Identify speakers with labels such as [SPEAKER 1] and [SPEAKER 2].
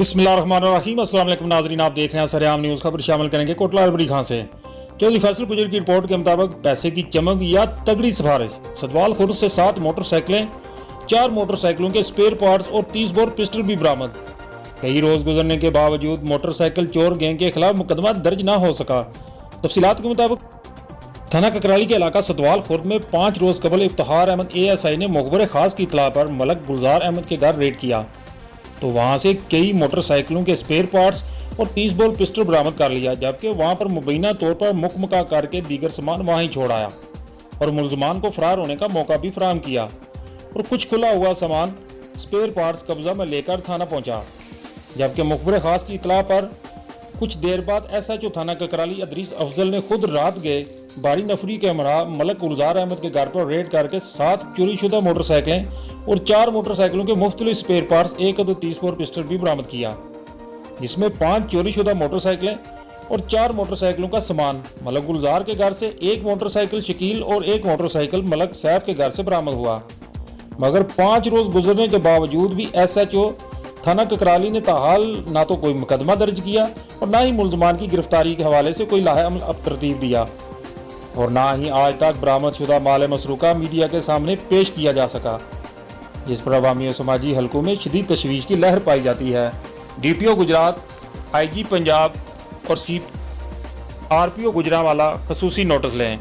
[SPEAKER 1] बिस्मिल्लाहिर्रहमानिर्रहीम। अस्सलाम वालेकुम नाज़रीन, आप देख रहे हैं सरेआम न्यूज़। खबर शामिल करेंगे कोटला अलबड़ी खां से। चौधरी फैसल गुजर की रिपोर्ट के मुताबिक पैसे की चमक या तगड़ी सिफारिश, सतवाल खुर्द से 7 मोटरसाइकिलें, 4 मोटरसाइकिलों के स्पेयर पार्ट्स और 30 बोर पिस्टल भी बरामद। कई रोज गुजरने के बावजूद मोटरसाइकिल चोर गैंग के खिलाफ मुकदमा दर्ज न हो सका। तफसीलात के मुताबिक थाना ककराली के इलाका सतवाल खुर्द में 5 रोज कबल इफ्तिखार अहमद ASI ने मुखबर खास की इतला पर मलक गुलजार अहमद के घर रेड किया तो वहां से कई मोटरसाइकिलों के स्पेयर पार्ट्स और 30 बोर पिस्टल बरामद कर लिया, जबकि वहां पर मुबैना तौर पर मुकमका करके दीगर सामान वहीं छोड़ आया और मुलजमान को फरार होने का मौका भी फराहम किया और कुछ खुला हुआ सामान स्पेयर पार्ट्स कब्जा में लेकर थाना पहुंचा। जबकि मुखबर खास की इतला पर कुछ देर बाद SHO थाना ककराली अदरीस अफजल ने खुद रात गए बारी नफरी के हमरा मलक गुलजार अहमद के घर पर रेड करके 7 चोरीशुदा मोटरसाइकिलें और 4 मोटरसाइकिलों के मुख्तलिफ स्पेयर पार्ट्स, 1 अदद 30 बोर पिस्टल भी बरामद किया, जिसमें 5 चोरीशुदा मोटरसाइकिलें और 4 मोटरसाइकिलों का सामान मलक गुलजार के घर से, 1 मोटरसाइकिल शकील और 1 मोटरसाइकिल मलक सैफ के घर से बरामद हुआ। मगर 5 रोज गुजरने के बावजूद भी SHO थाना ककराली ने ताहाल ना तो कोई मुकदमा दर्ज किया और ना ही मुलजमान की गिरफ्तारी के हवाले से कोई लाहे अमल अब तरतीब दिया और ना ही आज तक बरामद शुदा माल मसरूका मीडिया के सामने पेश किया जा सका, जिस पर अवामी और समाजी हलकों में शदीद तशवीश की लहर पाई जाती है। DPO गुजरात, IG पंजाब और RPO गुजरांवाला खसूसी नोटिस लें।